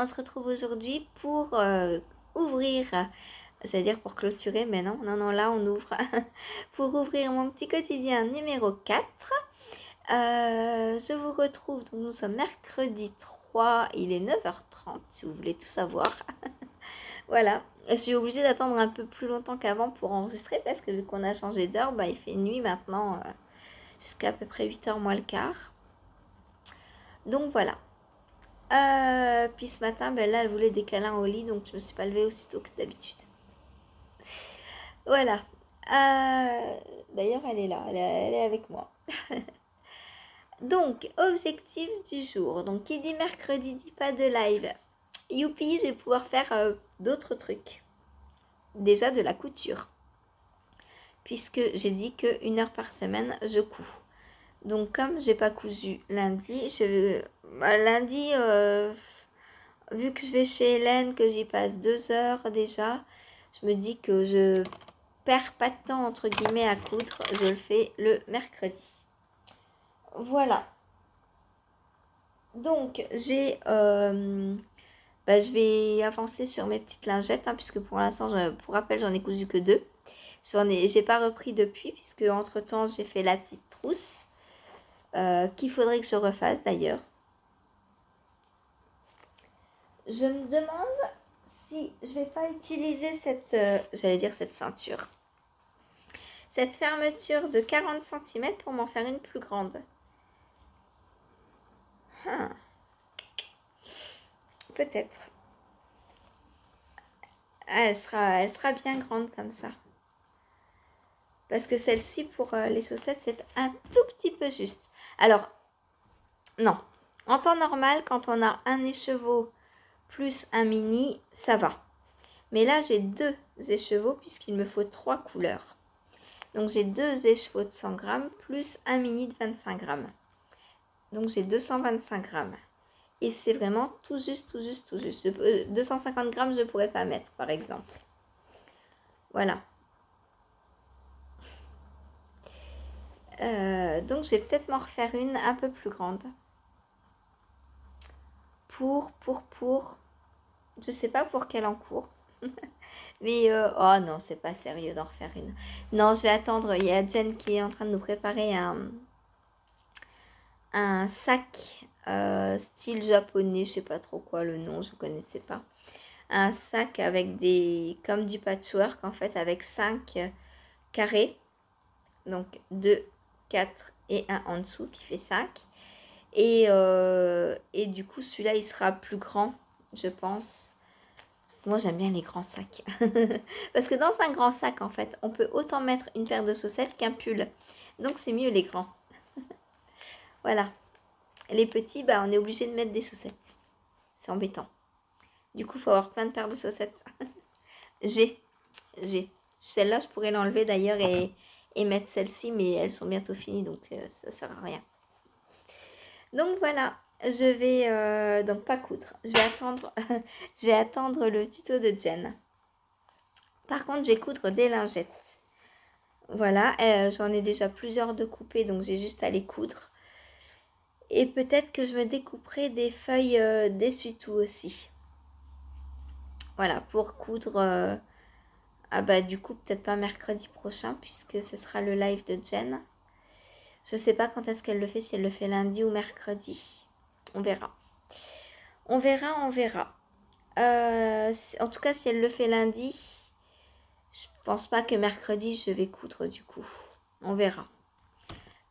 On se retrouve aujourd'hui pour ouvrir, c'est-à-dire pour clôturer, mais non, là on ouvre pour ouvrir mon petit quotidien numéro 4. Je vous retrouve, donc nous sommes mercredi 3, il est 9h30 si vous voulez tout savoir. Voilà, je suis obligée d'attendre un peu plus longtemps qu'avant pour enregistrer parce que vu qu'on a changé d'heure, il fait nuit maintenant jusqu'à peu près 8h moins le quart. Donc voilà. Puis ce matin, là, elle voulait des câlins au lit, donc je me suis pas levée aussitôt que d'habitude. Voilà. D'ailleurs, elle est là, elle est avec moi. Donc, objectif du jour. Donc, qui dit mercredi dit pas de live. Youpi, je vais pouvoir faire d'autres trucs. Déjà de la couture. Puisque j'ai dit que 1 heure par semaine, je couds. Donc, comme j'ai pas cousu lundi, vu que je vais chez Hélène, que j'y passe 2 heures déjà, je me dis que je perds pas de temps entre guillemets à coudre, je le fais le mercredi. Voilà. Donc je vais avancer sur mes petites lingettes, puisque pour l'instant, pour rappel, j'en ai cousu que 2. J'ai pas repris depuis, puisque entre temps j'ai fait la petite trousse qu'il faudrait que je refasse d'ailleurs. Je me demande si je vais pas utiliser cette ceinture, cette fermeture de 40 cm pour m'en faire une plus grande. Peut-être. Elle sera bien grande comme ça. Parce que celle-ci, pour les chaussettes, c'est un tout petit peu juste. Alors, non. En temps normal, quand on a un écheveau plus un mini, ça va. Mais là, j'ai 2 écheveaux puisqu'il me faut 3 couleurs. Donc, j'ai 2 écheveaux de 100 grammes plus un mini de 25 grammes. Donc, j'ai 225 grammes. Et c'est vraiment tout juste. 250 grammes, je ne pourrais pas mettre, par exemple. Voilà. Donc, je vais peut-être m'en refaire une un peu plus grande. Pour. Je sais pas pour quel encours. Mais, oh non, c'est pas sérieux d'en refaire une. Non, je vais attendre. Il y a Jen qui est en train de nous préparer un sac style japonais. Je sais pas trop quoi le nom, je connaissais pas. Un sac avec comme du patchwork en fait, avec 5 carrés. Donc 2, 4 et 1 en dessous qui fait 5. Et du coup, celui-là, il sera plus grand, je pense. Parce que moi, j'aime bien les grands sacs. Parce que dans un grand sac, en fait, on peut autant mettre une paire de chaussettes qu'un pull. Donc, c'est mieux les grands. Voilà. Les petits, on est obligé de mettre des chaussettes. C'est embêtant. Du coup, il faut avoir plein de paires de chaussettes. J'ai. Celle-là, je pourrais l'enlever d'ailleurs et mettre celle-ci, mais elles sont bientôt finies, donc ça sert à rien. Donc voilà, je vais donc pas coudre. Je vais attendre le tuto de Jen. Par contre, je vais coudre des lingettes. Voilà, j'en ai déjà plusieurs de coupées, donc j'ai juste à les coudre. Et peut-être que je me découperai des feuilles d'essuie-tout aussi. Voilà, pour coudre. Du coup, peut-être pas mercredi prochain, puisque ce sera le live de Jen. Je sais pas quand est-ce qu'elle le fait, si elle le fait lundi ou mercredi. On verra. On verra. En tout cas, si elle le fait lundi, je pense pas que mercredi, je vais coudre du coup. On verra.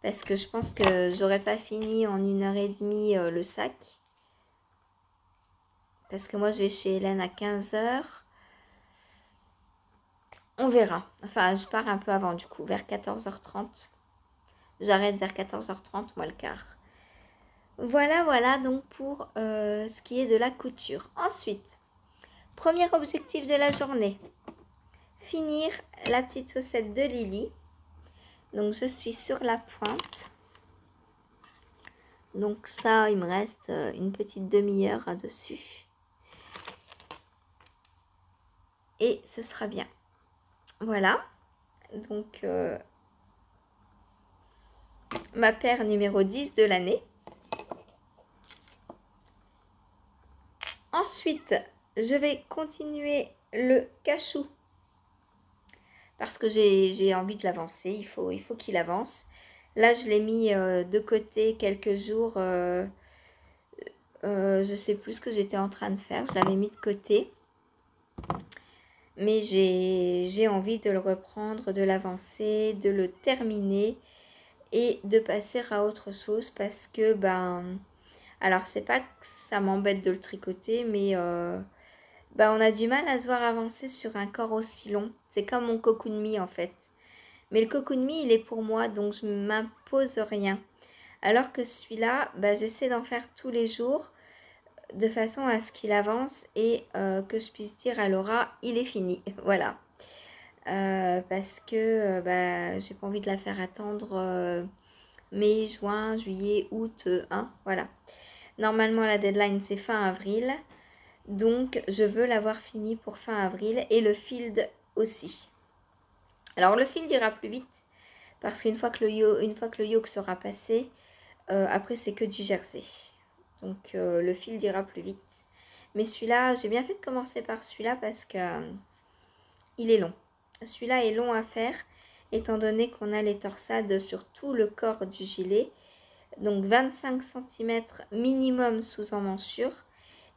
Parce que je pense que j'aurais pas fini en 1h30 le sac. Parce que moi, je vais chez Hélène à 15h. On verra. Enfin, je pars un peu avant du coup, vers 14h30. J'arrête vers 14h30, moi le quart. Voilà donc pour ce qui est de la couture. Ensuite, premier objectif de la journée. Finir la petite chaussette de Lily. Donc je suis sur la pointe. Donc ça, il me reste une petite demi-heure dessus. Et ce sera bien. Voilà. Donc ma paire numéro 10 de l'année. Ensuite, je vais continuer le cachou parce que j'ai envie de l'avancer. Il faut qu'il avance. Là, je l'ai mis de côté quelques jours. Je sais plus ce que j'étais en train de faire. Je l'avais mis de côté. Mais j'ai envie de le reprendre, de l'avancer, de le terminer et de passer à autre chose parce que, alors c'est pas que ça m'embête de le tricoter, mais on a du mal à se voir avancer sur un corps aussi long. C'est comme mon Cocoon Me en fait. Mais le Cocoon Me, il est pour moi, donc je ne m'impose rien. Alors que celui-là, j'essaie d'en faire tous les jours de façon à ce qu'il avance et que je puisse dire à Laura, il est fini. Voilà. Parce que j'ai pas envie de la faire attendre mai, juin, juillet, août, voilà. Normalement, la deadline, c'est fin avril. Donc, je veux l'avoir fini pour fin avril et le field aussi. Alors, le field ira plus vite parce qu'une fois que le yoke sera passé, après, c'est que du jersey. Donc, le field ira plus vite. Mais celui-là, j'ai bien fait de commencer par celui-là parce que il est long. Celui-là est long à faire étant donné qu'on a les torsades sur tout le corps du gilet. Donc 25 cm minimum sous emmanchure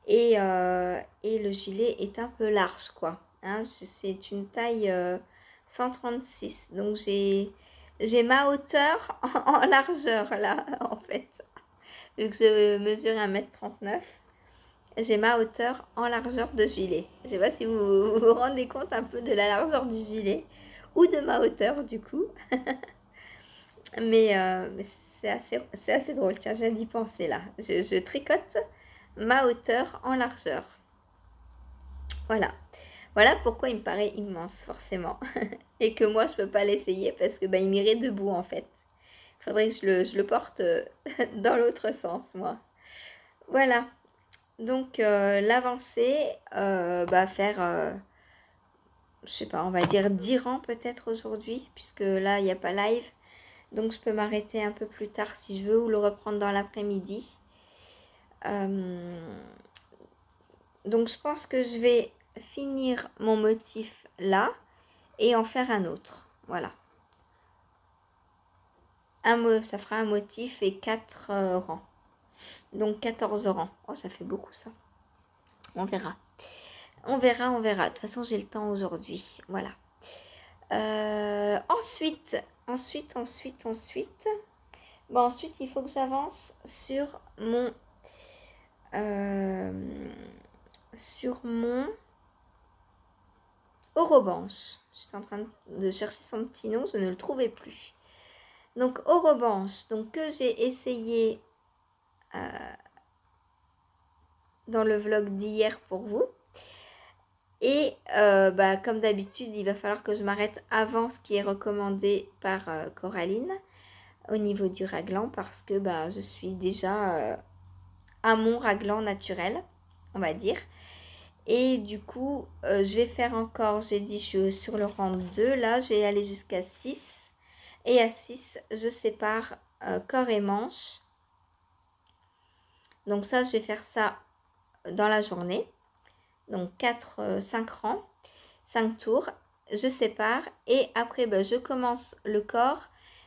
et le gilet est un peu large quoi. Hein, c'est une taille 136. Donc j'ai ma hauteur en largeur là en fait. Vu que je mesure 1m39. J'ai ma hauteur en largeur de gilet. Je ne sais pas si vous vous rendez compte un peu de la largeur du gilet ou de ma hauteur du coup. mais c'est assez drôle. Tiens, je viens d'y penser là. Je tricote ma hauteur en largeur. Voilà. Voilà pourquoi il me paraît immense forcément. Et que moi je peux pas l'essayer parce que il m'irait debout en fait. Il faudrait que je le porte dans l'autre sens moi. Voilà. Donc l'avancée, faire, je sais pas, on va dire 10 rangs peut-être aujourd'hui, puisque là il n'y a pas live. Donc je peux m'arrêter un peu plus tard si je veux ou le reprendre dans l'après-midi. Donc je pense que je vais finir mon motif là et en faire un autre. Voilà. Ça fera un motif et 4 rangs. Donc 14 rangs. Oh, ça fait beaucoup ça. On verra. On verra, on verra. De toute façon, j'ai le temps aujourd'hui. Voilà. Ensuite, ensuite, il faut que j'avance sur mon Orobanche. J'étais en train de chercher son petit nom, je ne le trouvais plus. Donc Orobanche, donc que j'ai essayé dans le vlog d'hier pour vous. Et comme d'habitude, il va falloir que je m'arrête avant ce qui est recommandé par Coraline au niveau du raglan parce que je suis déjà à mon raglan naturel, on va dire. Et du coup, je vais faire encore, j'ai dit je suis sur le rang 2, là je vais aller jusqu'à 6. Et à 6, je sépare corps et manche. Donc ça, je vais faire ça dans la journée. Donc 5 rangs, 5 tours, je sépare et après je commence le corps,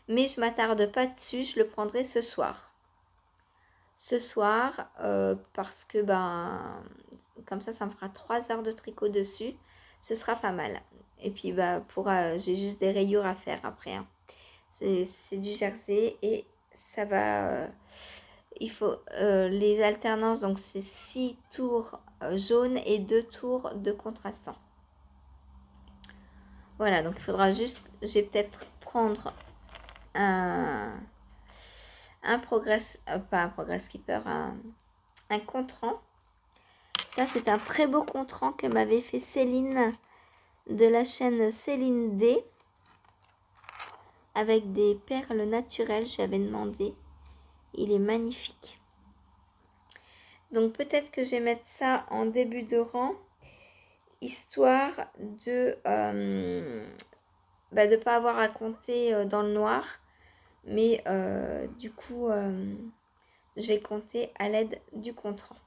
mais je m'attarde pas dessus, je le prendrai ce soir. Parce que comme ça me fera 3 heures de tricot dessus, ce sera pas mal. Et puis j'ai juste des rayures à faire après. Hein. C'est du jersey et ça va... il faut les alternances, donc c'est 6 tours jaunes et 2 tours de contrastant. Voilà, donc il faudra juste, je vais peut-être prendre un progress, pas un progress keeper, un contrant. Ça c'est un très beau contrant que m'avait fait Céline de la chaîne Céline D avec des perles naturelles, j'avais demandé. Il est magnifique. Donc peut-être que je vais mettre ça en début de rang, histoire de ne pas avoir à compter dans le noir. Mais du coup, je vais compter à l'aide du contrant.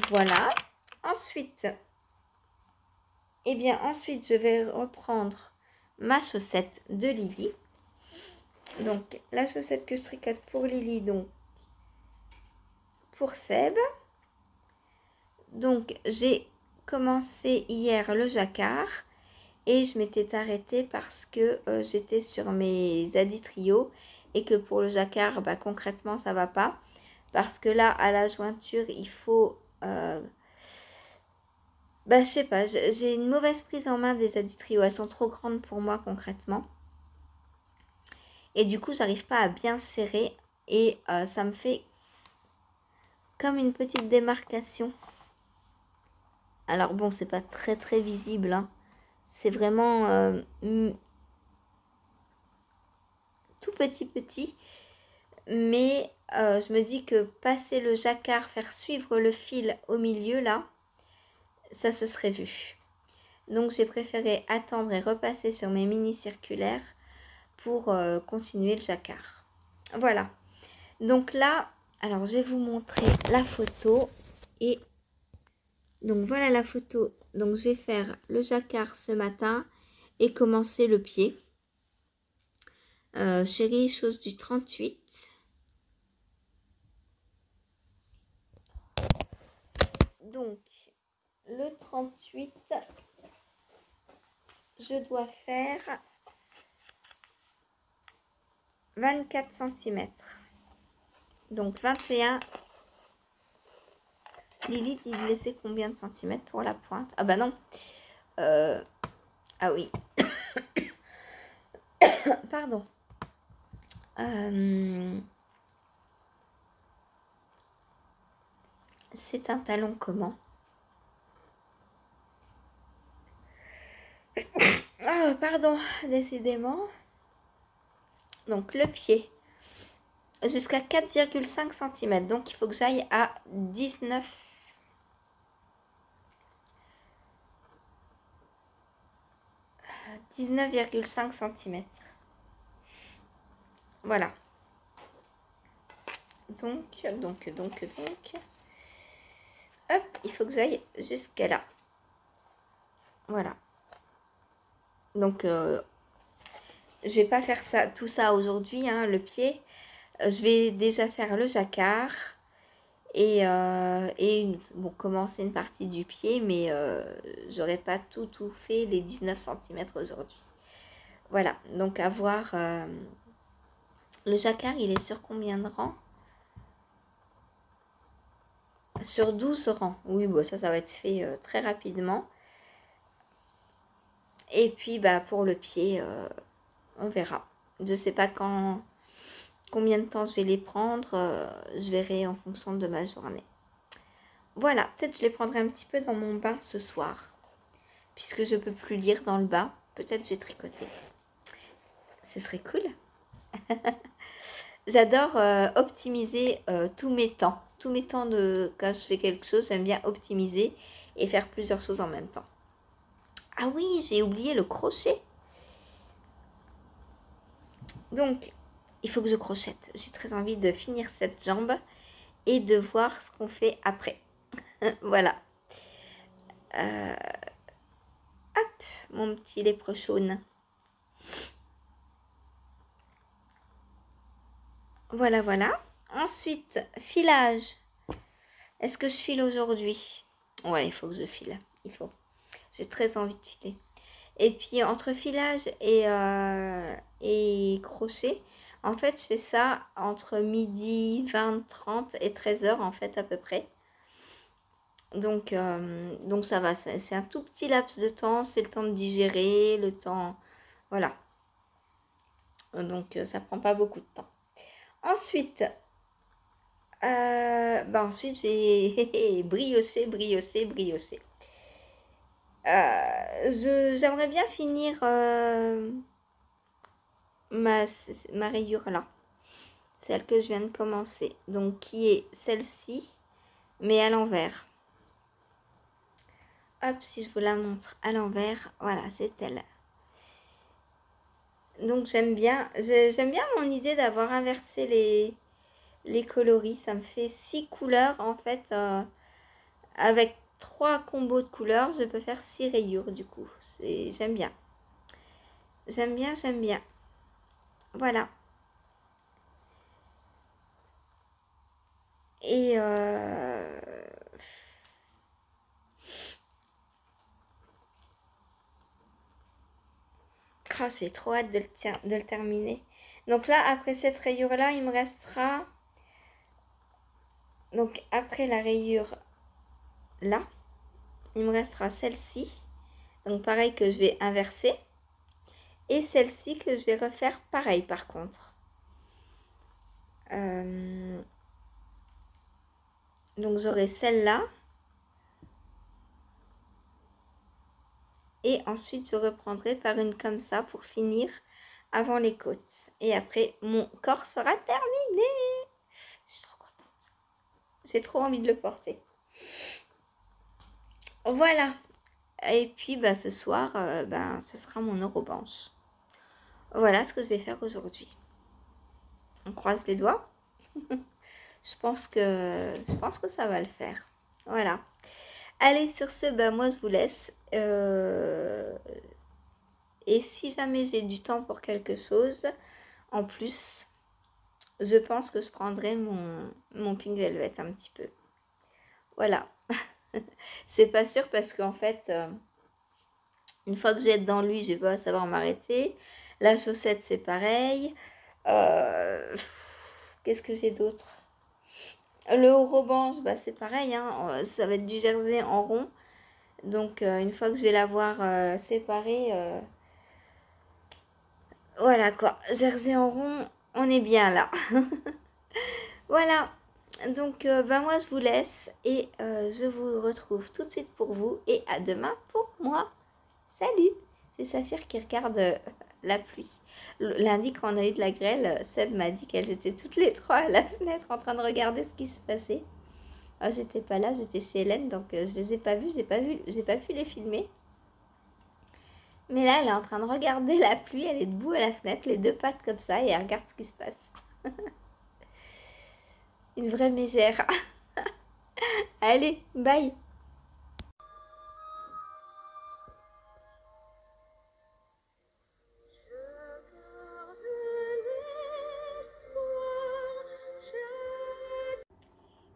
Voilà. Ensuite, eh bien, ensuite, je vais reprendre ma chaussette de Lily. Donc, la chaussette que je tricote pour Lily, donc, pour Seb. Donc, j'ai commencé hier le jacquard et je m'étais arrêtée parce que j'étais sur mes Aditrio et que pour le jacquard, bah, concrètement, ça va pas. Parce que là, à la jointure, il faut... bah, je sais pas, j'ai une mauvaise prise en main des Aditrio. Elles sont trop grandes pour moi, concrètement. Et du coup, j'arrive pas à bien serrer. Et ça me fait comme une petite démarcation. Alors bon, c'est pas très très visible, hein. C'est vraiment tout petit. Mais je me dis que passer le jacquard, faire suivre le fil au milieu là, ça se serait vu. Donc j'ai préféré attendre et repasser sur mes mini circulaires pour continuer le jacquard. Voilà. Donc là, alors je vais vous montrer la photo. Et donc voilà la photo. Donc je vais faire le jacquard ce matin et commencer le pied. Chérie, chose du 38. Donc, le 38, je dois faire 24 cm. Donc, 21. Lily, il laissait combien de centimètres pour la pointe? Ah bah non. Ah oui. Pardon. C'est un talon comment? Oh, pardon, décidément. Donc le pied jusqu'à 4,5 cm. Donc il faut que j'aille à 19 19,5 cm. Voilà. Donc. Hop, il faut que j'aille jusqu'à là. Voilà. Donc, je vais pas faire ça, tout ça aujourd'hui, hein, le pied. Je vais déjà faire le jacquard et bon, commencer une partie du pied, mais j'aurai pas tout fait les 19 cm aujourd'hui. Voilà, donc à voir. Le jacquard, il est sur combien de rangs? Sur 12 rangs. Oui, bon, ça va être fait très rapidement. Et puis, bah, pour le pied, on verra. Je sais pas combien de temps je vais les prendre. Je verrai en fonction de ma journée. Voilà, peut-être je les prendrai un petit peu dans mon bain ce soir. Puisque je peux plus lire dans le bain. Peut-être j'ai tricoté. Ce serait cool. J'adore optimiser tous mes temps. Tous mes temps quand je fais quelque chose, j'aime bien optimiser et faire plusieurs choses en même temps. Ah oui, j'ai oublié le crochet. Donc, il faut que je crochette. J'ai très envie de finir cette jambe et de voir ce qu'on fait après. Voilà. Hop, mon petit léprechaune. Voilà. Ensuite, filage. Est-ce que je file aujourd'hui? Ouais, il faut que je file. Il faut. J'ai très envie de filer. Et puis, entre filage et crochet, en fait, je fais ça entre midi, 20, 30 et 13h, en fait, à peu près. Donc ça va, c'est un tout petit laps de temps, c'est le temps de digérer, le temps... Voilà. Donc ça prend pas beaucoup de temps. Ensuite, ensuite j'ai brioché. J'aimerais bien finir ma rayure là. Celle que je viens de commencer. Donc qui est celle-ci, mais à l'envers. Hop, si je vous la montre à l'envers, voilà, c'est elle. Donc j'aime bien mon idée d'avoir inversé les coloris. Ça me fait 6 couleurs en fait avec 3 combos de couleurs, je peux faire 6 rayures du coup. J'aime bien. J'aime bien, j'aime bien. Voilà. Et j'ai trop hâte de le terminer. Donc là, après cette rayure-là, il me restera... Donc après la rayure là, il me restera celle-ci. Donc pareil que je vais inverser. Et celle-ci que je vais refaire pareil par contre. Donc j'aurai celle-là. Et ensuite je reprendrai par une comme ça pour finir avant les côtes. Et après mon corps sera terminé. Je suis trop contente. J'ai trop envie de le porter. Voilà. Et puis bah, ce soir, ce sera mon eurobanche. Voilà ce que je vais faire aujourd'hui. On croise les doigts. je pense que ça va le faire. Voilà. Allez, sur ce, bah, moi je vous laisse. Et si jamais j'ai du temps pour quelque chose, en plus, je pense que je prendrai mon Pink Velvet un petit peu. Voilà. C'est pas sûr parce qu'en fait, une fois que j'ai dans lui, je vais pas savoir m'arrêter. La chaussette, c'est pareil. Qu'est-ce que j'ai d'autre? Le Orobanche, bah, c'est pareil. Hein. Ça va être du jersey en rond. Donc, une fois que je vais l'avoir séparé, voilà quoi. Jersey en rond, on est bien là. Voilà. Donc, moi, je vous laisse et je vous retrouve tout de suite pour vous et à demain pour moi. Salut! C'est Saphir qui regarde la pluie. Lundi, quand on a eu de la grêle, Seb m'a dit qu'elles étaient toutes les trois à la fenêtre en train de regarder ce qui se passait. Ah, j'étais pas là, j'étais chez Hélène, donc je les ai pas vues, j'ai pas pu les filmer. Mais là, elle est en train de regarder la pluie, elle est debout à la fenêtre, les deux pattes comme ça, et elle regarde ce qui se passe. Une vraie mégère. Allez, bye!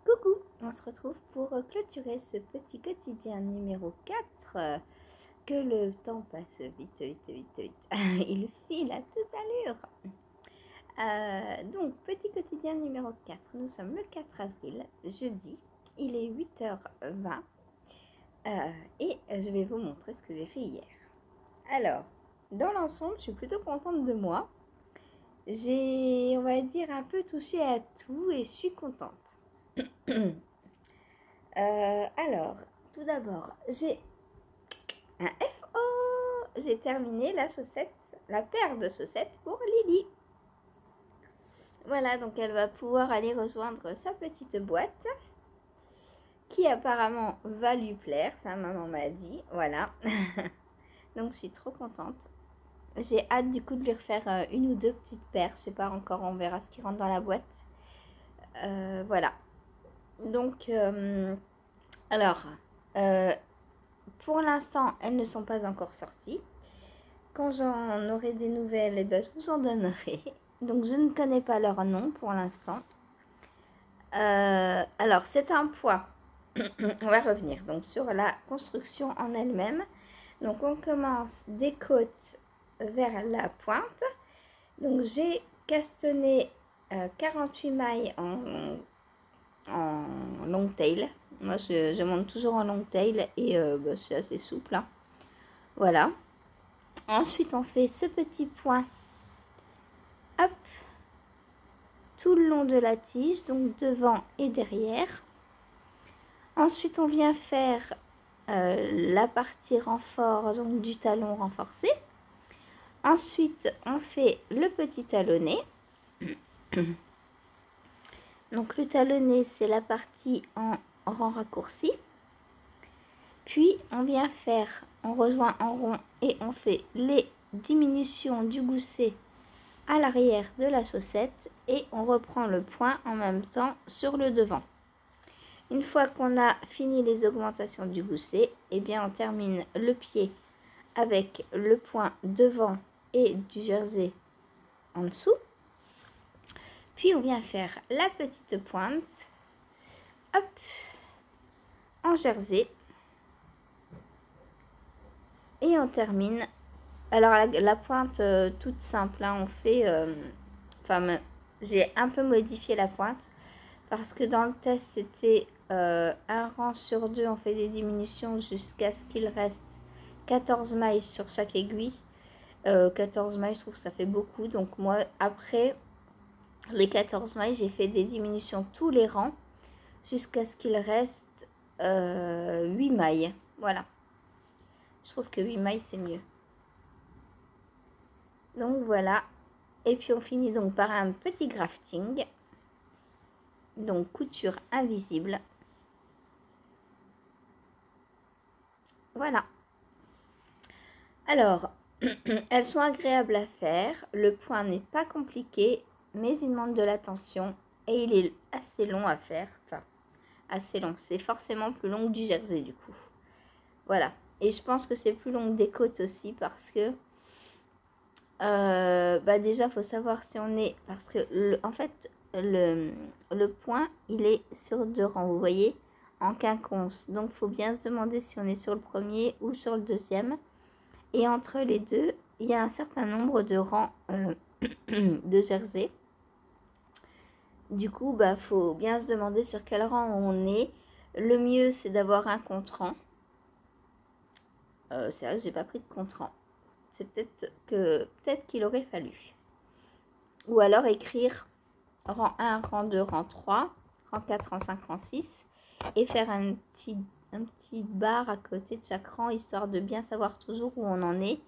Coucou, on se retrouve pour clôturer ce petit quotidien numéro 4. Que le temps passe vite, vite, vite, vite. Il file à toute allure. Donc, petit quotidien numéro 4. Nous sommes le 4 avril, jeudi. Il est 8h20. Et je vais vous montrer ce que j'ai fait hier. Alors, dans l'ensemble, je suis plutôt contente de moi. J'ai, on va dire, un peu touché à tout et je suis contente. Alors, tout d'abord, j'ai un FO. J'ai terminé la paire de chaussettes pour Lily. Voilà, donc elle va pouvoir aller rejoindre sa petite boîte qui apparemment va lui plaire, sa maman m'a dit. Voilà. Donc je suis trop contente. J'ai hâte du coup de lui refaire une ou deux petites paires. Je sais pas encore, on verra ce qui rentre dans la boîte. Voilà. Donc, alors, pour l'instant, elles ne sont pas encore sorties. Quand j'en aurai des nouvelles, je vous en donnerai. Donc, je ne connais pas leur nom pour l'instant. Alors, c'est un poids. On va revenir donc sur la construction en elle-même. Donc, on commence des côtes vers la pointe. Donc, j'ai castanné 48 mailles en long tail. Moi, je monte toujours en long tail et c'est assez souple. Hein. Voilà. Ensuite, on fait ce petit point. Hop. Tout le long de la tige, donc devant et derrière. Ensuite, on vient faire la partie renfort, donc du talon renforcé. Ensuite, on fait le petit talonnet. Donc, le talonnet, c'est la partie en rang raccourci. Puis, on rejoint en rond et on fait les diminutions du gousset à l'arrière de la chaussette et on reprend le point en même temps sur le devant. Une fois qu'on a fini les augmentations du gousset, eh bien on termine le pied avec le point devant et du jersey en dessous. Puis on vient faire la petite pointe, hop, en jersey. Et on termine. Alors la pointe toute simple, hein, on fait... j'ai un peu modifié la pointe parce que dans le test c'était un rang sur deux, on fait des diminutions jusqu'à ce qu'il reste 14 mailles sur chaque aiguille. 14 mailles, je trouve que ça fait beaucoup. Donc moi, après les 14 mailles, j'ai fait des diminutions tous les rangs jusqu'à ce qu'il reste 8 mailles. Voilà. Je trouve que 8 mailles, c'est mieux. Donc voilà. Et puis on finit donc par un petit grafting. Donc couture invisible. Voilà. Alors, elles sont agréables à faire. Le point n'est pas compliqué, mais il demande de l'attention. Et il est assez long à faire. Enfin, assez long. C'est forcément plus long que du jersey du coup. Voilà. Et je pense que c'est plus long que des côtes aussi parce que déjà, il faut savoir si on est... Parce que, en fait, le point, il est sur 2 rangs, vous voyez, en quinconce. Donc, il faut bien se demander si on est sur le premier ou sur le deuxième. Et entre les deux, il y a un certain nombre de rangs de jersey. Du coup, faut bien se demander sur quel rang on est. Le mieux, c'est d'avoir un contre-rang. C'est vrai que j'ai pas pris de contre-rang. C'est peut-être qu'il aurait fallu. Ou alors écrire rang 1, rang 2, rang 3, rang 4, rang 5, rang 6 et faire un petit barre à côté de chaque rang histoire de bien savoir toujours où on en est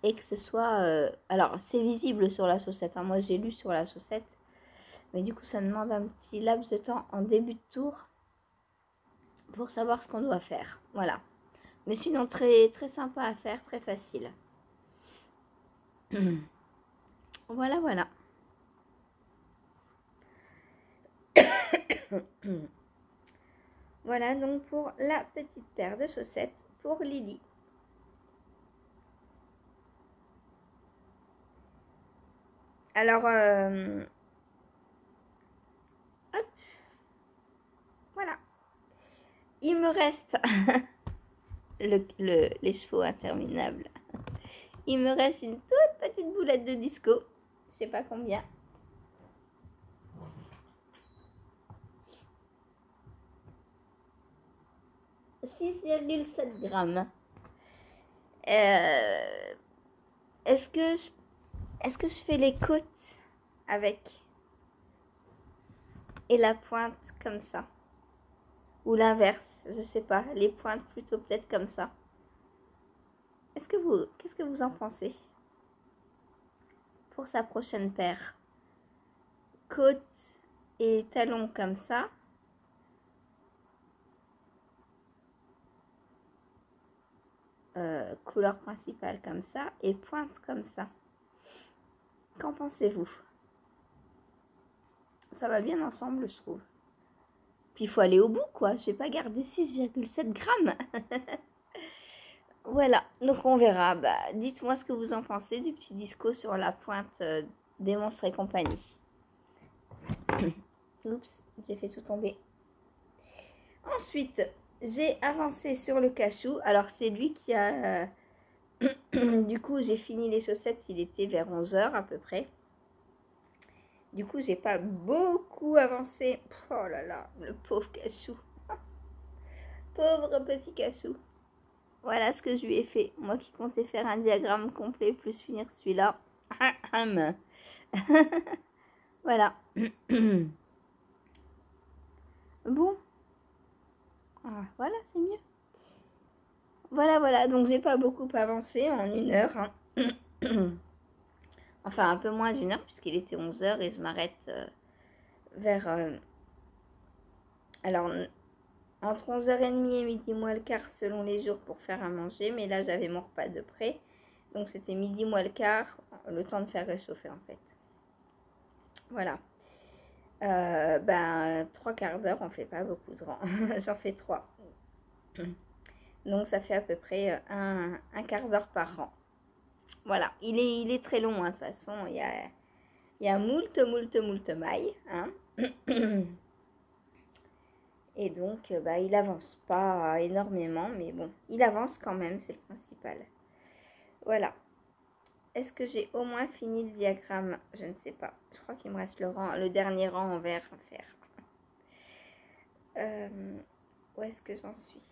et que ce soit... alors c'est visible sur la chaussette, hein. Moi j'ai lu sur la chaussette, mais du coup ça demande un petit laps de temps en début de tour pour savoir ce qu'on doit faire. Voilà. Mais sinon très, très sympa à faire, très facile. Voilà, voilà. Voilà donc pour la petite paire de chaussettes pour Lily. Alors, hop, voilà. Il me reste les chevaux interminables. Il me reste une toute petite boulette de disco. Je sais pas combien. 6,7 grammes. Est-ce que je fais les côtes avec et la pointe comme ça? Ou l'inverse, je sais pas. Les pointes plutôt peut-être comme ça. Qu'est-ce que vous en pensez? Pour sa prochaine paire. Côte et talons comme ça. Couleur principale comme ça. Et pointe comme ça. Qu'en pensez-vous? Ça va bien ensemble, je trouve. Puis il faut aller au bout, quoi. Je vais pas garder 6,7 grammes. Voilà, donc on verra. Dites-moi ce que vous en pensez du petit disco sur la pointe des monstres et compagnie. Oups, j'ai fait tout tomber. Ensuite, j'ai avancé sur le cachou. Alors, c'est lui qui a... du coup, j'ai fini les chaussettes. Il était vers 11 h à peu près. Du coup, j'ai pas beaucoup avancé. Oh là là, le pauvre cachou. Pauvre petit cachou. Voilà ce que je lui ai fait. Moi qui comptais faire un diagramme complet plus finir celui-là. Voilà. Bon. Voilà, c'est mieux. Voilà. Donc, j'ai pas beaucoup avancé en 1 heure. Hein. Enfin, un peu moins d'1 heure puisqu'il était 11 h et je m'arrête vers... alors, entre 11h30 et midi moins le quart selon les jours pour faire à manger. Mais là, j'avais mon repas de près. Donc, c'était midi moins le quart, le temps de faire réchauffer en fait. Voilà. Ben, 3/4 d'heure, on fait pas beaucoup de rangs. J'en fais 3. Donc ça fait à peu près un quart d'heure par rang. Voilà, il est très long, hein, de toute façon. Il y a moult mailles. Hein. Et donc, bah, il avance pas énormément, mais bon, il avance quand même, c'est le principal. Voilà. Est-ce que j'ai au moins fini le diagramme? Je ne sais pas. Je crois qu'il me reste le dernier rang en vert à faire. Où est-ce que j'en suis?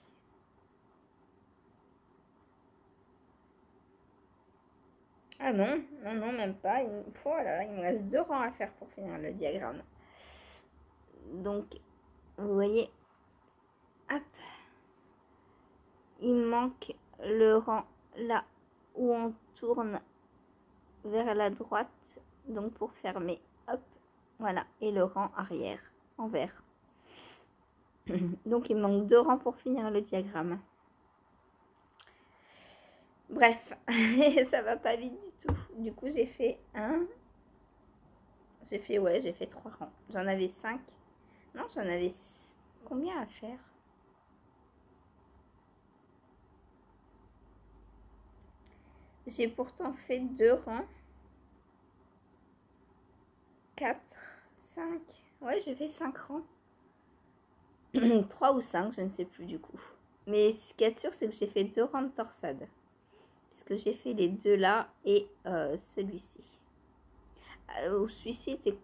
Ah non, non, non, même pas. Voilà, il me reste 2 rangs à faire pour finir le diagramme. Donc, vous voyez, hop, il me manque le rang là où on tourne vers la droite, donc pour fermer, hop, voilà, et le rang arrière en vert. Donc il me manque 2 rangs pour finir le diagramme. Bref, ça va pas vite du tout. Du coup, j'ai fait 3 rangs. J'en avais 5. Non, j'en avais combien à faire? J'ai pourtant fait 2 rangs. 4, 5. Ouais, j'ai fait 5 rangs. 3 ou 5, je ne sais plus du coup. Mais ce qui est sûr, c'est que j'ai fait 2 rangs de torsade. Parce que j'ai fait les 2 là et celui-ci. Celui-ci était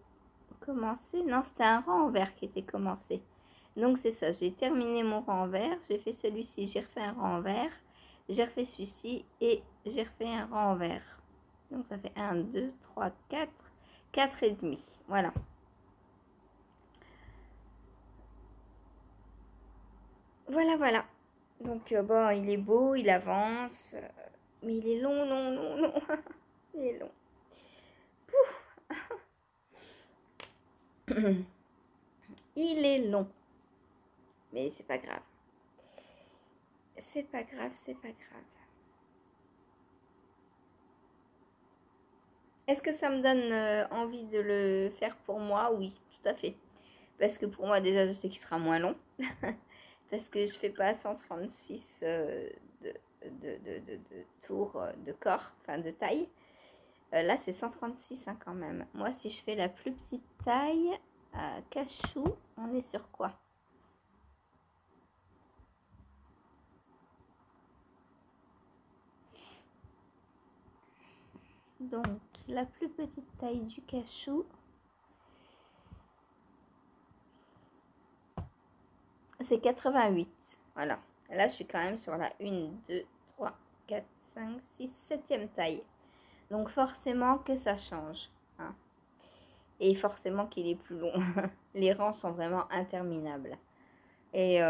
commencé. Non, c'était un rang en vert qui était commencé. Donc c'est ça, j'ai terminé mon rang en vert. J'ai fait celui-ci, j'ai refait un rang en vert. J'ai refait celui-ci et j'ai refait un rang en vert. Donc ça fait 1, 2, 3, 4. 4 et demi. Voilà. Voilà, voilà. Donc, bon, il est beau, il avance. Mais il est long, long, long, long. Il est long. Il est long. Mais c'est pas grave. C'est pas grave, c'est pas grave. Est-ce que ça me donne envie de le faire pour moi? Oui, tout à fait. Parce que pour moi, déjà, je sais qu'il sera moins long. Parce que je fais pas 136 de tours de corps, enfin de taille. Là, c'est 136 hein, quand même. Moi, si je fais la plus petite taille, cachou, on est sur quoi? Donc, la plus petite taille du cachou, c'est 88. Voilà. Là, je suis quand même sur la 1, 2, 3, 4, 5, 6, 7e taille. Donc, forcément que ça change. Hein. Et forcément qu'il est plus long. Les rangs sont vraiment interminables. Et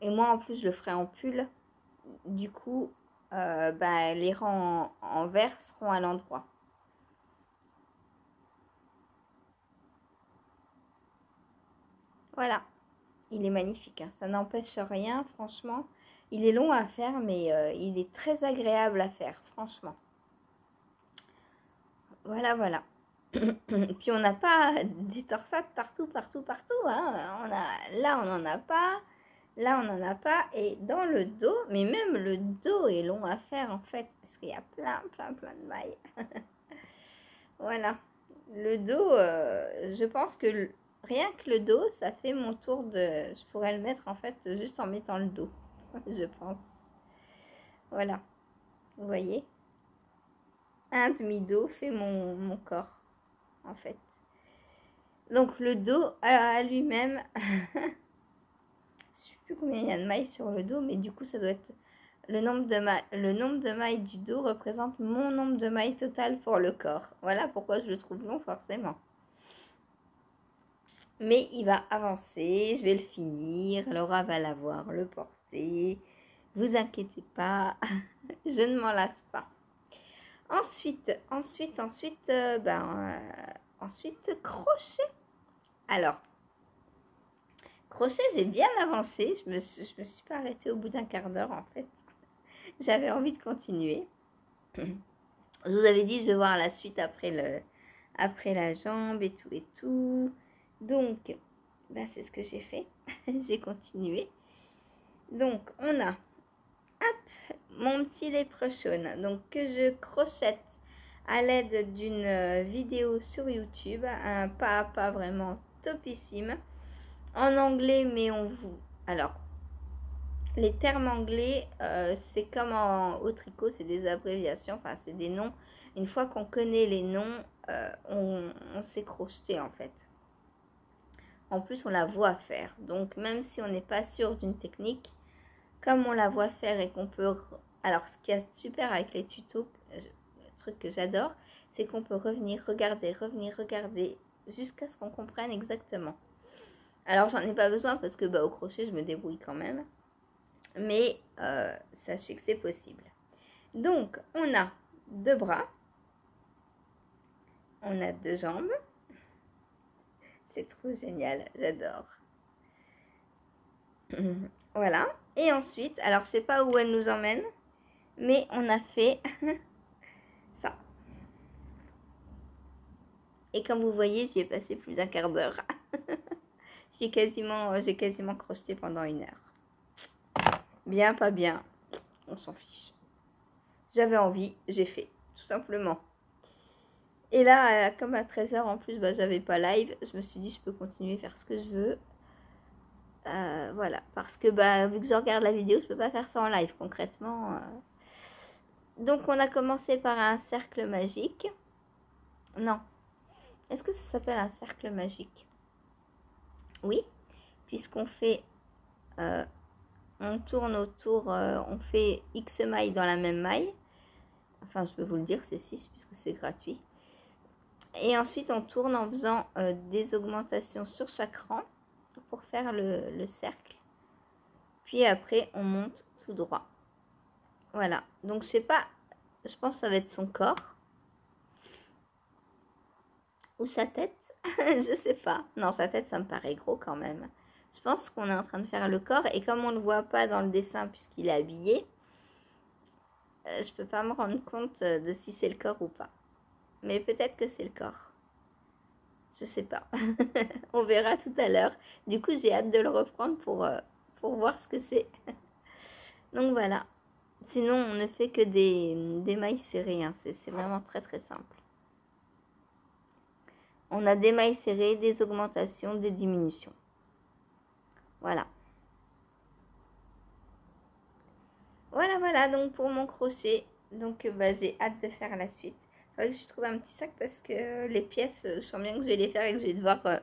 moi, en plus, je le ferai en pull. Du coup, bah, les rangs en vert seront à l'endroit. Voilà. Il est magnifique, hein. Ça n'empêche rien, franchement. Il est long à faire, mais il est très agréable à faire, franchement. Voilà, voilà. Puis on n'a pas des torsades partout, partout, partout. Hein. Là, on n'en a pas. Là, on n'en a pas. Et dans le dos, mais même le dos est long à faire, en fait. Parce qu'il y a plein, plein, plein de mailles. Voilà. Le dos, je pense que rien que le dos, ça fait mon tour de... Je pourrais le mettre, en fait, juste en mettant le dos. Je pense. Voilà. Vous voyez? Un demi-dos fait mon corps, en fait. Donc le dos à lui-même, je ne sais plus combien il y a de mailles sur le dos, mais du coup ça doit être le nombre de mailles du dos représente mon nombre de mailles total pour le corps. Voilà pourquoi je le trouve long forcément. Mais il va avancer, je vais le finir, Laura va l'avoir, le porter. Vous inquiétez pas, je ne m'en lasse pas. Ensuite, ensuite, crochet. Alors, crochet, j'ai bien avancé. Je me suis pas arrêtée au bout d'un quart d'heure, en fait. J'avais envie de continuer. Je vous avais dit, je vais voir la suite après la jambe et tout et tout. Donc, bah, c'est ce que j'ai fait. J'ai continué. Donc, on a mon petit léprechaune, donc que je crochette à l'aide d'une vidéo sur YouTube, un pas à pas vraiment topissime, en anglais, mais on vous... Alors, les termes anglais, c'est comme au tricot, c'est des abréviations, enfin c'est des noms. Une fois qu'on connaît les noms, on sait crocheter en fait. En plus, on la voit faire. Donc, même si on n'est pas sûr d'une technique, comme on la voit faire et qu'on peut... Alors, ce qui est super avec les tutos, le truc que j'adore, c'est qu'on peut revenir regarder, jusqu'à ce qu'on comprenne exactement. Alors, j'en ai pas besoin parce que au crochet, je me débrouille quand même. Mais sachez que c'est possible. Donc, on a 2 bras. On a 2 jambes. C'est trop génial, j'adore. Voilà. Et ensuite, alors je sais pas où elle nous emmène, mais on a fait ça. Et comme vous voyez, j'y ai passé plus d'1 quart d'heure. j'ai quasiment crocheté pendant 1 heure. Bien, pas bien, on s'en fiche. J'avais envie, j'ai fait, tout simplement. Et là, comme à 13h en plus, j'avais pas live, je me suis dit je peux continuer à faire ce que je veux. Voilà, parce que vu que je regarde la vidéo, je peux pas faire ça en live concrètement. Donc on a commencé par un cercle magique. Non, est-ce que ça s'appelle un cercle magique? Oui, puisqu'on fait, on tourne autour, on fait X mailles dans la même maille. Enfin, je peux vous le dire, c'est 6 puisque c'est gratuit. Et ensuite, on tourne en faisant des augmentations sur chaque rang pour faire le cercle. Puis après, on monte tout droit. Voilà. Donc, je sais pas, je pense que ça va être son corps. Ou sa tête. Je sais pas. Non, sa tête, ça me paraît gros quand même. Je pense qu'on est en train de faire le corps. Et comme on ne le voit pas dans le dessin puisqu'il est habillé, je peux pas me rendre compte de si c'est le corps ou pas. Mais peut-être que c'est le corps. Je sais pas. On verra tout à l'heure. Du coup, j'ai hâte de le reprendre pour voir ce que c'est. Donc voilà. Sinon, on ne fait que des mailles serrées. Hein. C'est vraiment très très simple. On a des mailles serrées, des augmentations, des diminutions. Voilà. Voilà, donc pour mon crochet. Donc j'ai hâte de faire la suite. Il faudrait que je trouve un petit sac parce que les pièces, je sens bien que je vais les faire et que je vais devoir... que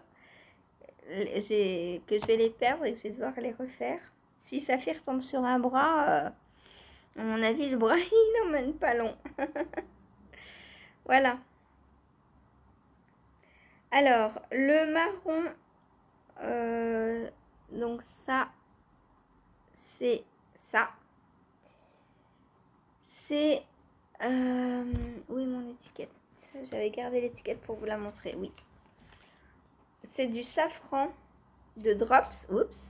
je vais les perdre et que je vais devoir les refaire. Si Saphir tombe sur un bras, à mon avis, le bras, il n'emmène pas long. Voilà. Alors, le marron, donc ça, c'est ça. C'est... oui, mon étiquette. J'avais gardé l'étiquette pour vous la montrer, oui. C'est du safran de Drops, oups,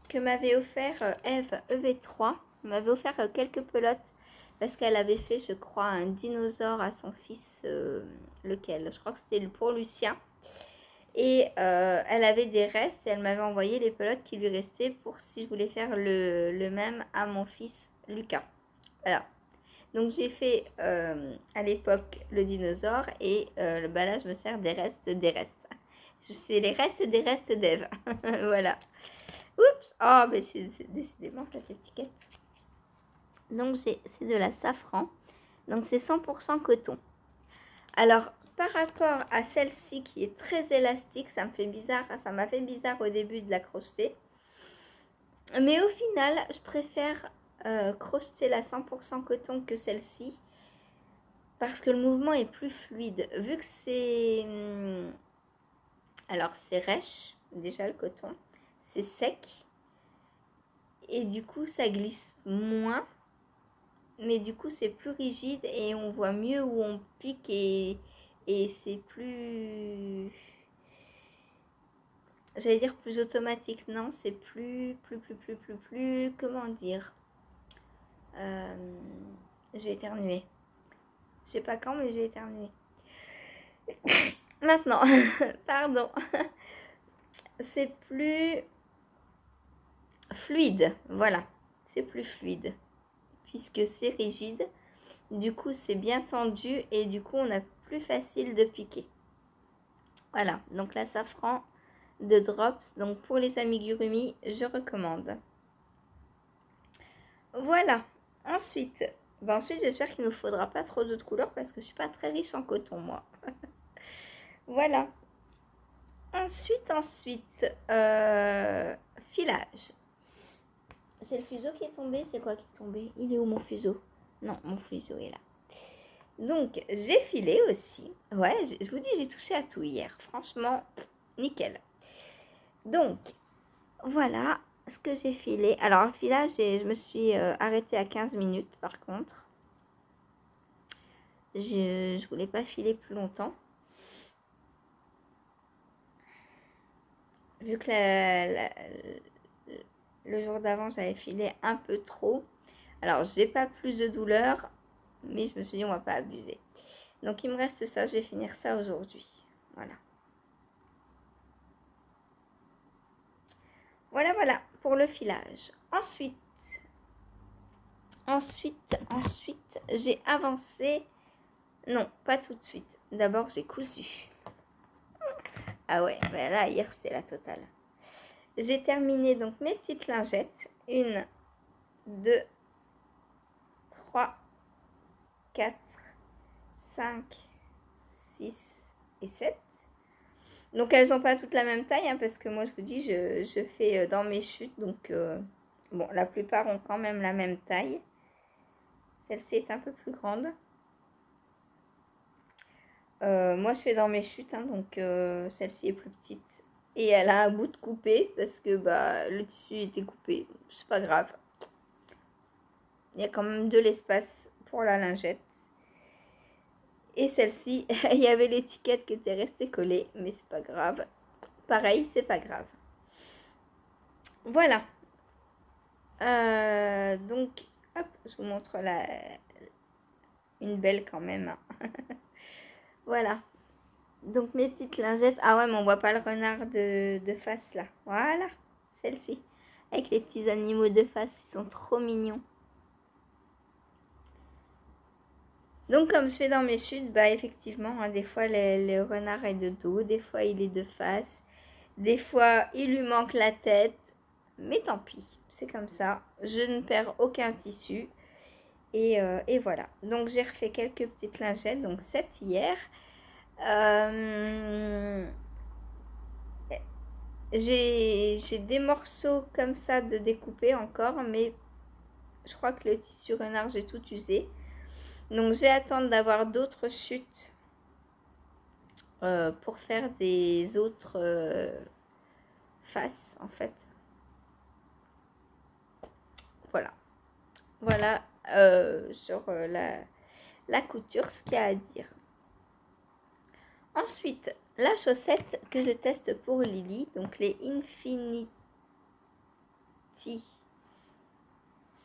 que m'avait offert Eve EV3. Elle m'avait offert quelques pelotes parce qu'elle avait fait, je crois, un dinosaure à son fils, lequel? Je crois que c'était pour Lucien. Et elle avait des restes et elle m'avait envoyé les pelotes qui lui restaient pour si je voulais faire le même à mon fils Lucas. Voilà. Donc j'ai fait à l'époque le dinosaure et là je me sers des restes des restes. C'est les restes des restes d'Ève. Voilà. Oups. Oh, mais c'est décidément cette étiquette. Donc c'est de la safran. Donc c'est 100% coton. Alors par rapport à celle-ci qui est très élastique, ça me fait bizarre. Ça m'a fait bizarre au début de la crocheter. Mais au final, je préfère crocheter la 100% coton que celle-ci. Parce que le mouvement est plus fluide. Vu que c'est... Alors c'est rêche, déjà le coton. C'est sec. Et du coup ça glisse moins. Mais du coup c'est plus rigide et on voit mieux où on pique et c'est plus... J'allais dire plus automatique. Non, c'est plus... Comment dire je vais éternuer. Je sais pas quand, mais je vais éternuer. Maintenant, pardon. c'est plus fluide, voilà, c'est plus fluide, puisque c'est rigide, du coup c'est bien tendu et du coup on a plus facile de piquer. Voilà, donc la safran de Drops, donc pour les amigurumi, je recommande. Voilà, ensuite, ensuite j'espère qu'il ne nous faudra pas trop d'autres couleurs parce que je suis pas très riche en coton moi. Voilà. Ensuite, filage. C'est le fuseau qui est tombé? C'est quoi qui est tombé? Il est où mon fuseau? Non, mon fuseau est là. Donc, j'ai filé aussi. Ouais, je vous dis, j'ai touché à tout hier. Franchement, nickel. Donc, voilà ce que j'ai filé. Alors, le filage, je me suis arrêtée à 15 minutes par contre. Je voulais pas filer plus longtemps. Vu que le jour d'avant, j'avais filé un peu trop. Alors, j'ai pas plus de douleur, mais je me suis dit, on va pas abuser. Donc, il me reste ça, je vais finir ça aujourd'hui. Voilà. Voilà pour le filage. Ensuite, j'ai avancé. Non, pas tout de suite. D'abord, j'ai cousu. Ah ouais, ben là, hier, c'était la totale. J'ai terminé donc mes petites lingettes. 1, 2, 3, 4, 5, 6 et 7. Donc elles n'ont pas toutes la même taille, hein, parce que moi je vous dis, je fais dans mes chutes. Donc bon, la plupart ont quand même la même taille. Celle-ci est un peu plus grande. Moi je fais dans mes chutes, hein, donc celle-ci est plus petite. Et elle a un bout de coupé, parce que bah, le tissu était coupé. C'est pas grave. Il y a quand même de l'espace pour la lingette. Et celle-ci, il y avait l'étiquette qui était restée collée, mais c'est pas grave. Pareil, c'est pas grave. Voilà. Donc, hop, je vous montre une belle quand même. Voilà. Donc, mes petites lingettes. Ah ouais, mais on voit pas le renard de face là. Voilà, celle-ci. Avec les petits animaux de face, ils sont trop mignons. Donc, comme je fais dans mes chutes, bah effectivement, hein, des fois, le renard est de dos, des fois, il est de face. Des fois, il lui manque la tête. Mais tant pis, c'est comme ça. Je ne perds aucun tissu. Et voilà. Donc, j'ai refait quelques petites lingettes. Donc, 7 hier. J'ai des morceaux comme ça de découper encore. Mais je crois que le tissu renard, j'ai tout usé. Donc, je vais attendre d'avoir d'autres chutes pour faire des autres faces, en fait. Voilà sur la couture ce qu'il y a à dire. Ensuite, la chaussette que je teste pour Lily, donc les Infinity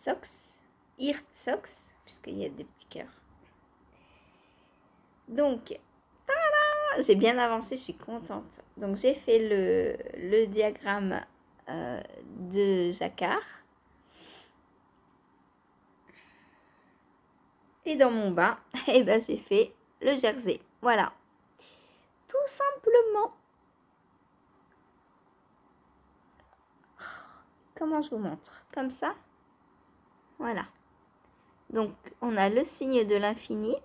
Socks, Earth Socks, puisqu'il y a des petits cœurs. Donc, j'ai bien avancé, je suis contente. Donc, j'ai fait le diagramme de jacquard. Et dans mon bain, j'ai fait le jersey. Voilà. Tout simplement. Comment je vous montre? Comme ça. Voilà. Donc, on a le signe de l'infini.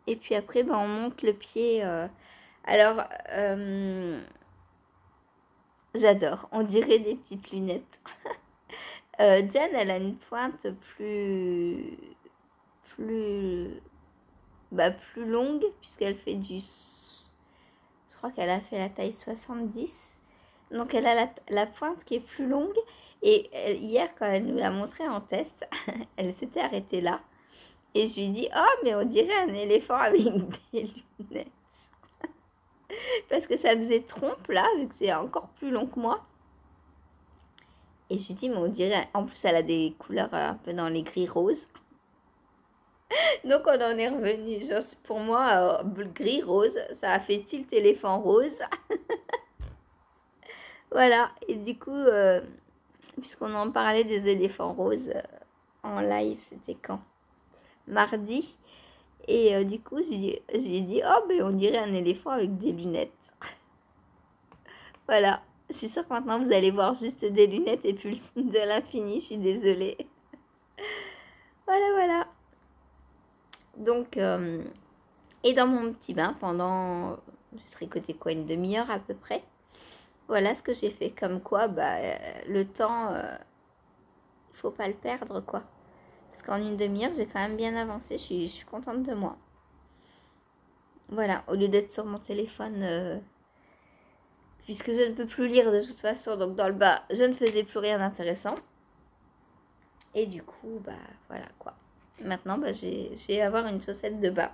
Et puis après, on monte le pied. Alors, j'adore. On dirait des petites lunettes. Diane, elle a une pointe plus longue, puisqu'elle fait je crois qu'elle a fait la taille 70. Donc elle a la pointe qui est plus longue. Et hier, quand elle nous l'a montré en test, elle s'était arrêtée là. Et je lui dis, oh, mais on dirait un éléphant avec des lunettes. Parce que ça faisait trompe là, vu que c'est encore plus long que moi. Et je lui dis, mais on dirait, en plus elle a des couleurs un peu dans les gris roses. Donc on en est revenu, genre pour moi, gris rose, ça a fait tilt éléphant rose. Voilà, et du coup, puisqu'on en parlait des éléphants roses en live, c'était quand? Mardi. Et du coup, je lui ai dit, oh, ben on dirait un éléphant avec des lunettes. Voilà, je suis sûre que maintenant vous allez voir juste des lunettes et puis le signe de l'infini, je suis désolée. Voilà, voilà. Donc, et dans mon petit bain, pendant, je tricotais quoi, une demi-heure à peu près. Voilà ce que j'ai fait. Comme quoi, bah, le temps, il faut pas le perdre, quoi. Parce qu'en une demi-heure, j'ai quand même bien avancé. Je suis contente de moi. Voilà, au lieu d'être sur mon téléphone, puisque je ne peux plus lire de toute façon, donc dans le bas, je ne faisais plus rien d'intéressant. Et du coup, bah voilà quoi. Maintenant, bah, j'ai à avoir une chaussette de bas.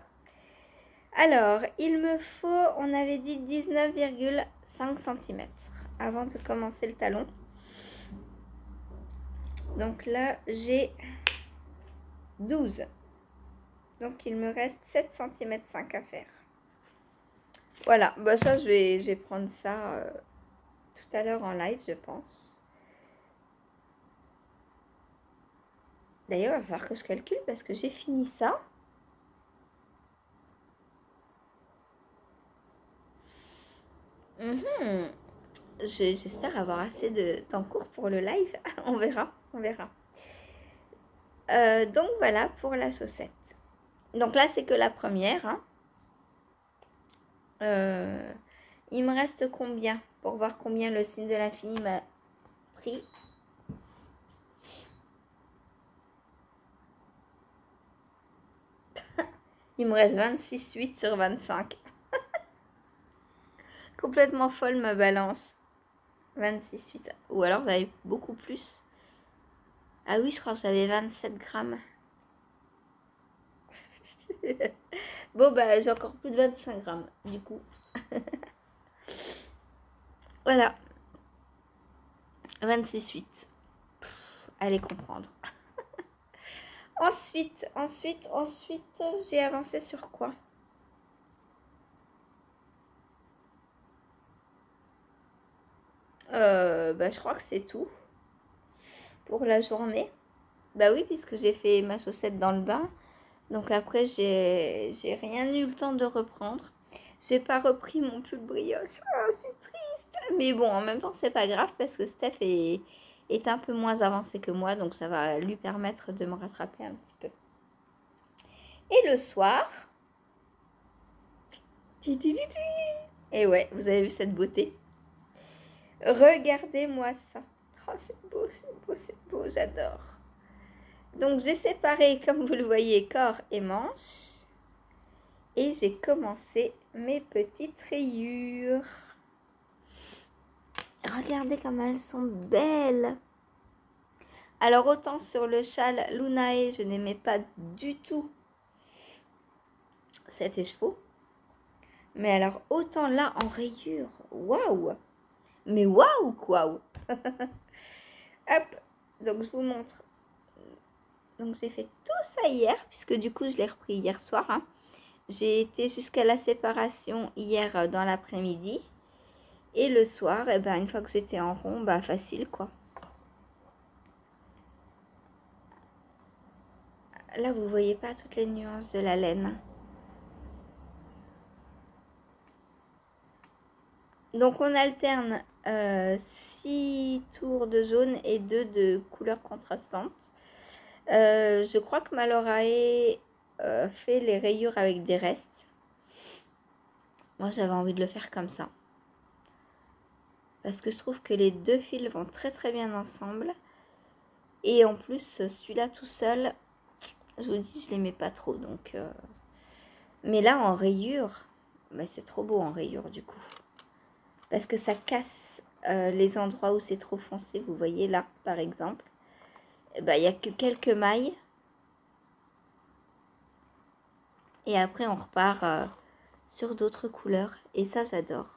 Alors, il me faut, on avait dit 19,5 cm avant de commencer le talon. Donc là, j'ai 12. Donc il me reste 7,5 cm à faire. Voilà, bah ça je vais prendre ça tout à l'heure en live, je pense. D'ailleurs, il va falloir que je calcule parce que j'ai fini ça. J'espère avoir assez de temps court pour le live. On verra, on verra. Donc voilà pour la chaussette. Donc là, c'est que la première. Hein. Il me reste combien pour voir combien le signe de l'infini m'a pris. Il me reste 26,8 sur 25. Complètement folle ma balance. 26,8. Ou alors j'avais beaucoup plus. Ah oui, je crois que j'avais 27 grammes. Bon, bah j'ai encore plus de 25 grammes, du coup. Voilà. 26,8. Allez comprendre. Ensuite, j'ai avancé sur quoi? Bah, je crois que c'est tout pour la journée. Bah oui, puisque j'ai fait ma chaussette dans le bain. Donc après, j'ai rien eu le temps de reprendre. J'ai pas repris mon pull brioche. Oh, je suis triste. Mais bon, en même temps, c'est pas grave parce que Steph est un peu moins avancé que moi. Donc ça va lui permettre de me rattraper un petit peu. Et le soir... Et ouais, vous avez vu cette beauté. Regardez-moi ça. Oh, c'est beau, c'est beau, c'est beau, j'adore. Donc j'ai séparé, comme vous le voyez, corps et manches. Et j'ai commencé mes petites rayures. Regardez comme elles sont belles. Alors autant sur le châle Lunae, je n'aimais pas du tout cet écheveau. Mais alors autant là en rayure, waouh. Mais waouh quoi. Hop, donc je vous montre. Donc j'ai fait tout ça hier, puisque du coup je l'ai repris hier soir. Hein. J'ai été jusqu'à la séparation hier dans l'après-midi. Et le soir, eh ben, une fois que j'étais en rond, bah facile quoi. Là, vous voyez pas toutes les nuances de la laine. Donc on alterne 6 tours de jaune et 2 de couleurs contrastantes. Je crois que Malorae fait les rayures avec des restes. Moi j'avais envie de le faire comme ça. Parce que je trouve que les deux fils vont très très bien ensemble. Et en plus celui-là tout seul, je vous dis je l'aimais pas trop. Donc, mais là en rayure, bah, c'est trop beau en rayure du coup. Parce que ça casse les endroits où c'est trop foncé. Vous voyez là par exemple. Il n'y a que quelques mailles. Et après, on repart sur d'autres couleurs. Et ça, j'adore.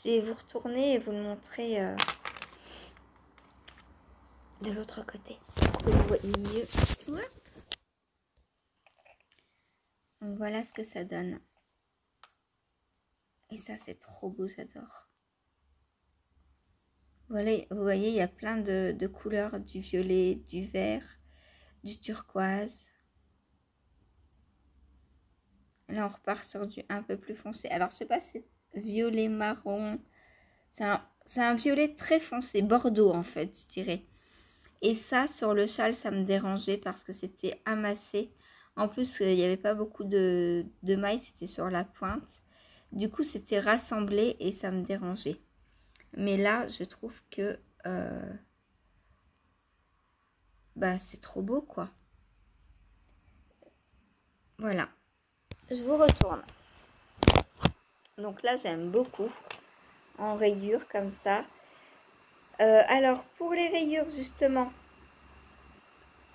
Je vais vous retourner et vous le montrer de l'autre côté. Pour que vous voyez mieux. Donc voilà ce que ça donne. Et ça, c'est trop beau, j'adore. Voilà, vous voyez, il y a plein de couleurs, du violet, du vert, du turquoise. Là, on repart sur du un peu plus foncé. Alors, je sais pas si c'est violet marron. C'est un violet très foncé, bordeaux en fait, je dirais. Et ça, sur le châle, ça me dérangeait parce que c'était amassé. En plus, il n'y avait pas beaucoup de mailles, c'était sur la pointe. Du coup, c'était rassemblé et ça me dérangeait. Mais là, je trouve que bah, c'est trop beau, quoi. Voilà. Je vous retourne. Donc là, j'aime beaucoup. En rayures, comme ça. Alors, pour les rayures, justement.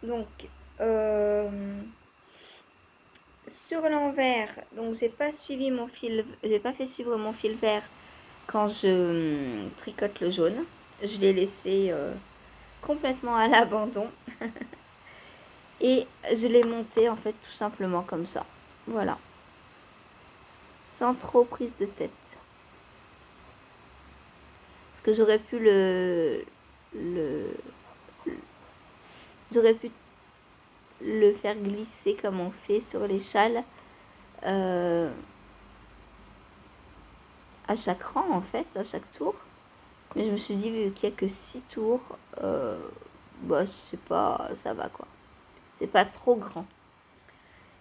Donc, sur l'envers, donc j'ai pas suivi mon fil, j'ai pas fait suivre mon fil vert quand je tricote le jaune. Je l'ai laissé complètement à l'abandon et je l'ai monté en fait tout simplement comme ça. Voilà, sans trop prise de tête. Parce que j'aurais pu j'aurais pu le faire glisser comme on fait sur les châles. À chaque rang en fait, à chaque tour. Mais je me suis dit, vu qu'il n'y a que 6 tours, bah c'est pas, ça va quoi. C'est pas trop grand.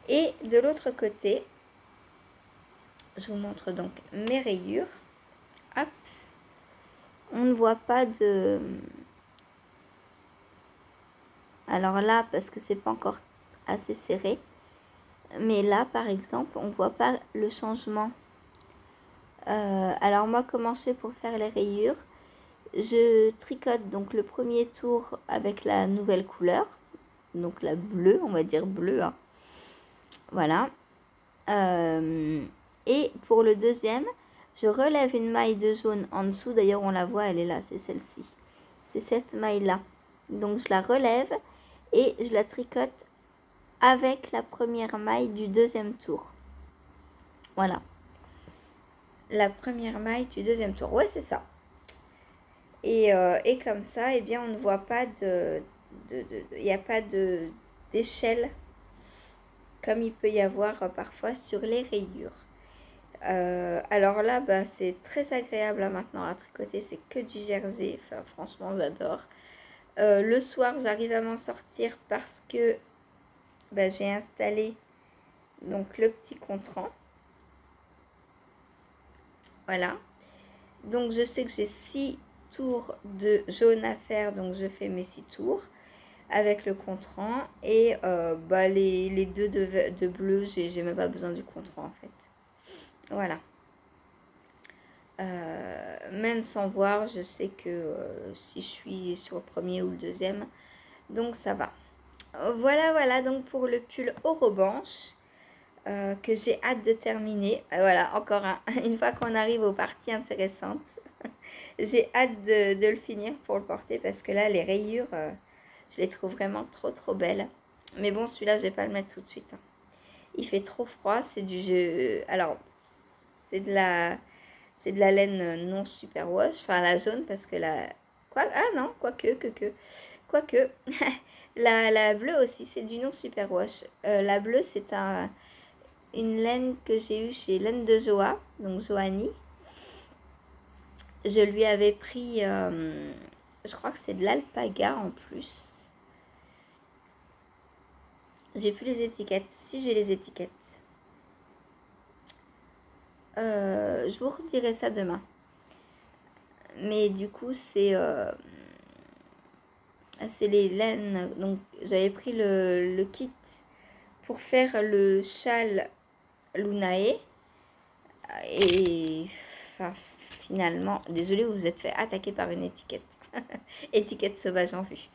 Et de l'autre côté, je vous montre donc mes rayures. Hop. On ne voit pas de... Alors là, parce que c'est pas encore assez serré. Mais là, par exemple, on voit pas le changement. Alors moi, comment je fais pour faire les rayures? Je tricote donc le premier tour avec la nouvelle couleur. Donc la bleue, on va dire bleue. Hein. Voilà. Et pour le deuxième, je relève une maille de jaune en dessous. D'ailleurs, on la voit, elle est là, c'est celle-ci. C'est cette maille-là. Donc, je la relève et je la tricote avec la première maille du deuxième tour. Voilà. La première maille du deuxième tour. Ouais, c'est ça. Et comme ça, eh bien, on ne voit pas il n'y a pas d'échelle comme il peut y avoir parfois sur les rayures. Alors là, bah, c'est très agréable là, maintenant à tricoter, c'est que du jersey, enfin, franchement j'adore. Le soir, j'arrive à m'en sortir parce que bah, j'ai installé donc le petit contrant. Voilà. Donc je sais que j'ai 6 tours de jaune à faire, donc je fais mes 6 tours avec le contrant. Et bah, les deux de bleu, j'ai même pas besoin du contrant en fait. Voilà. Même sans voir, je sais que si je suis sur le premier ou le deuxième, donc ça va. Voilà donc pour le pull Orobanche que j'ai hâte de terminer. Voilà, encore une fois qu'on arrive aux parties intéressantes, j'ai hâte de le finir pour le porter parce que là, les rayures, je les trouve vraiment trop belles. Mais bon, celui-là, je vais pas le mettre tout de suite. Hein. Il fait trop froid, c'est du jeu. Alors, c'est de la laine non superwash, enfin la jaune parce que la... Quoi? Ah non, quoique. La bleue aussi, c'est du non superwash. La bleue, c'est une laine que j'ai eue chez Laine de Joa, donc Joanie. Je lui avais pris, je crois que c'est de l'alpaga en plus. J'ai plus les étiquettes. Si j'ai les étiquettes. Je vous redirai ça demain. Mais du coup, c'est les laines. Donc, j'avais pris le kit pour faire le châle Lunae. Et enfin, finalement, désolée, vous vous êtes fait attaquer par une étiquette. Étiquette sauvage en vue.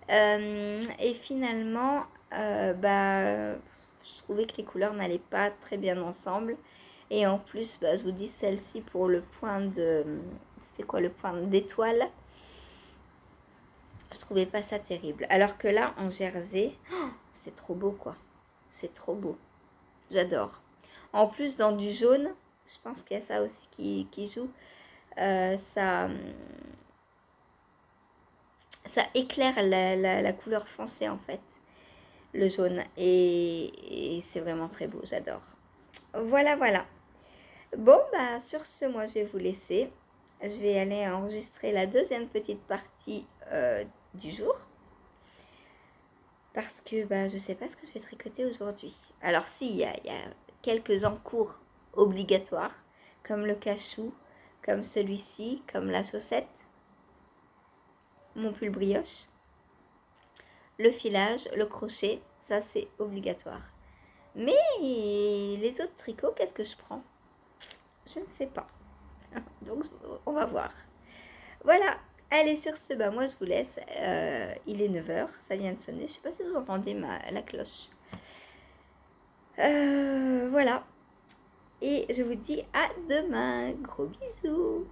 Et finalement, bah, je trouvais que les couleurs n'allaient pas très bien ensemble. Et en plus, bah, je vous dis celle-ci pour le point de... C'est quoi le point d'étoile? Je trouvais pas ça terrible. Alors que là, en jersey, oh, c'est trop beau quoi. C'est trop beau. J'adore. En plus, dans du jaune, je pense qu'il y a ça aussi qui joue. Ça, ça éclaire la couleur foncée en fait, le jaune. Et c'est vraiment très beau, j'adore. Voilà, voilà. Bon, bah sur ce, moi je vais vous laisser. Je vais aller enregistrer la deuxième petite partie du jour. Parce que bah, je sais pas ce que je vais tricoter aujourd'hui. Alors si, il y a quelques encours obligatoires, comme le cachou, comme celui-ci, comme la chaussette, mon pull brioche, le filage, le crochet, ça c'est obligatoire. Mais les autres tricots, qu'est-ce que je prends? Je ne sais pas. Donc on va voir. Voilà, allez sur ce, bah moi je vous laisse. Il est 9h, ça vient de sonner. Je sais pas si vous entendez la cloche. Voilà. Et je vous dis à demain. Gros bisous.